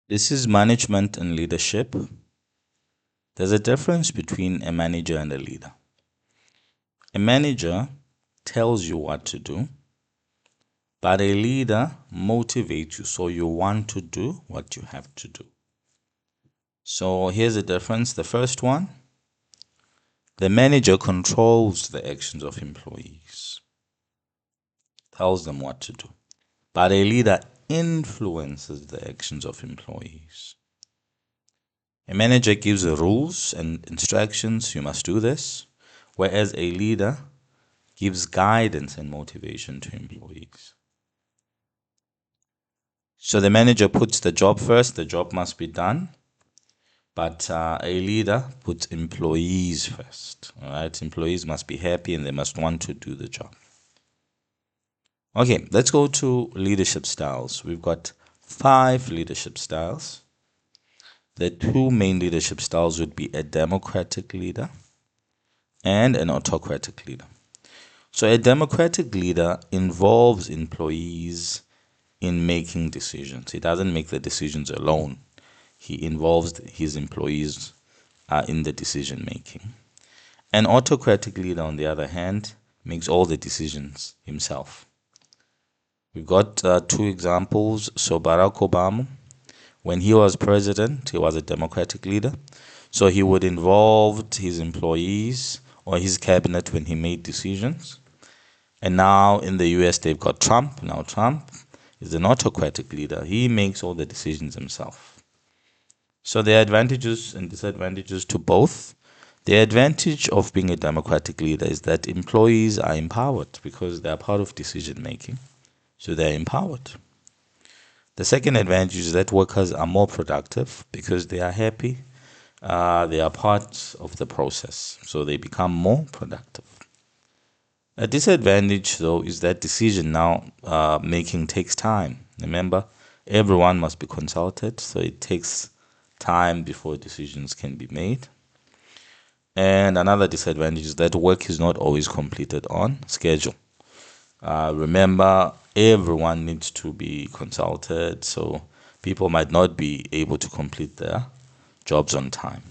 This is management and leadership. There's a difference between a manager and a leader. A manager tells you what to do, but a leader motivates you so you want to do what you have to do. So here's the difference. The first one, the manager controls the actions of employees, tells them what to do, but a leader influences the actions of employees. A manager gives the rules and instructions, you must do this, whereas a leader gives guidance and motivation to employees. So the manager puts the job first, the job must be done, but a leader puts employees first. All right, employees must be happy and they must want to do the job. Okay, let's go to leadership styles. We've got 5 leadership styles. The 2 main leadership styles would be a democratic leader and an autocratic leader. So a democratic leader involves employees in making decisions. He doesn't make the decisions alone. He involves his employees in the decision making. An autocratic leader, on the other hand, makes all the decisions himself. We've got 2 examples. So Barack Obama, when he was president, he was a democratic leader. So he would involve his employees or his cabinet when he made decisions. And now in the US, they've got Trump. Now Trump is an autocratic leader. He makes all the decisions himself. So there are advantages and disadvantages to both. The advantage of being a democratic leader is that employees are empowered because they are part of decision making. So they're empowered. The second advantage is that workers are more productive because they are happy. They are part of the process. So they become more productive. A disadvantage, though, is that decision now making takes time. Remember, everyone must be consulted, so it takes time before decisions can be made. And another disadvantage is that work is not always completed on schedule. Remember, everyone needs to be consulted, so people might not be able to complete their jobs on time.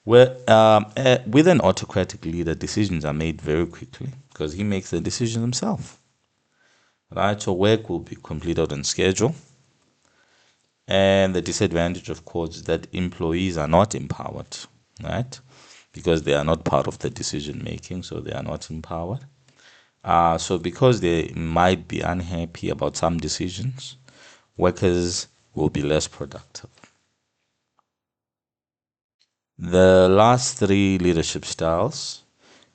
With an autocratic leader, decisions are made very quickly because he makes the decision himself. Right, so work will be completed on schedule. And the disadvantage, of course, is that employees are not empowered, right? Because they are not part of the decision making, so they are not empowered. So because they might be unhappy about some decisions, workers will be less productive. The last 3 leadership styles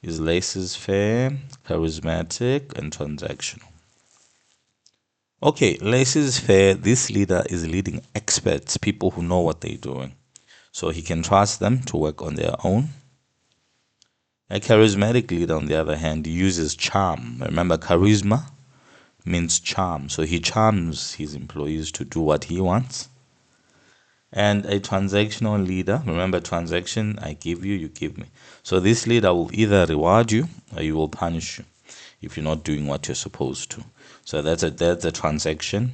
is laissez-faire, charismatic, and transactional. Okay, laissez-faire, this leader is leading experts, people who know what they're doing. So he can trust them to work on their own. A charismatic leader, on the other hand, uses charm. Remember, charisma means charm. So he charms his employees to do what he wants. And a transactional leader, remember transaction, I give you, you give me. So this leader will either reward you or he will punish you if you're not doing what you're supposed to. So that's a transaction.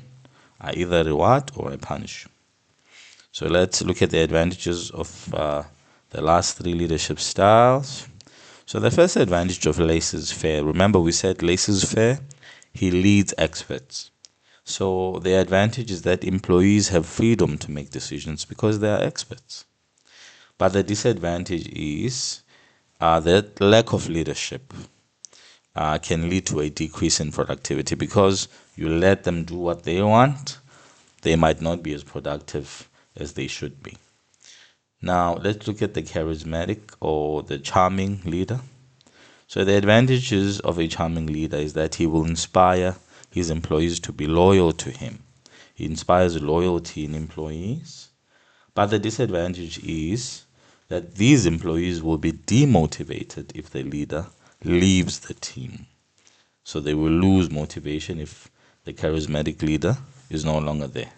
I either reward or I punish you. So let's look at the advantages of the last 3 leadership styles. So the first advantage of laissez-faire, remember we said laissez-faire, he leads experts. So the advantage is that employees have freedom to make decisions because they are experts. But the disadvantage is that lack of leadership can lead to a decrease in productivity because you let them do what they want, they might not be as productive as they should be. Now, let's look at the charismatic or the charming leader. So the advantages of a charming leader is that he will inspire his employees to be loyal to him. He inspires loyalty in employees. But the disadvantage is that these employees will be demotivated if the leader leaves the team. So they will lose motivation if the charismatic leader is no longer there.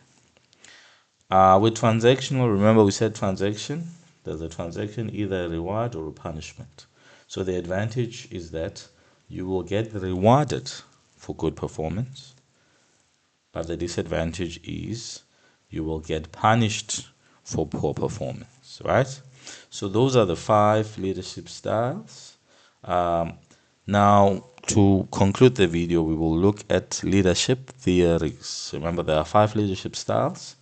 With transactional, remember we said transaction. There's a transaction, either a reward or a punishment. So the advantage is that you will get rewarded for good performance. But the disadvantage is you will get punished for poor performance, right? So those are the 5 leadership styles. Now, to conclude the video, we will look at leadership theories. Remember, there are 5 leadership styles,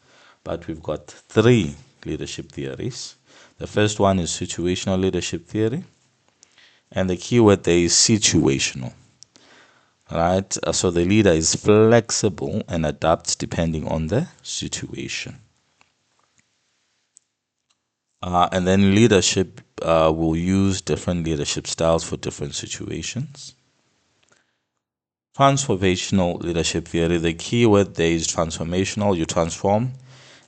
but we've got 3 leadership theories. The first one is situational leadership theory, and the keyword there is situational. Right? So the leader is flexible and adapts depending on the situation. And then leadership will use different leadership styles for different situations. Transformational leadership theory, the key word there is transformational. You transform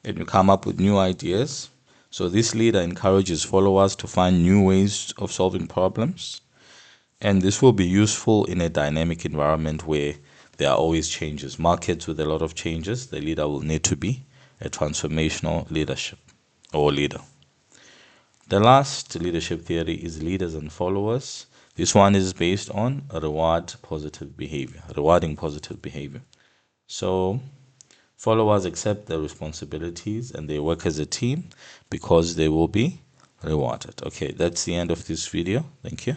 and you come up with new ideas. So this leader encourages followers to find new ways of solving problems. And this will be useful in a dynamic environment where there are always changes. Markets with a lot of changes, the leader will need to be a transformational leadership or leader. The last leadership theory is leaders and followers. This one is based on rewarding positive behavior. So followers accept their responsibilities and they work as a team because they will be rewarded. Okay, that's the end of this video. Thank you.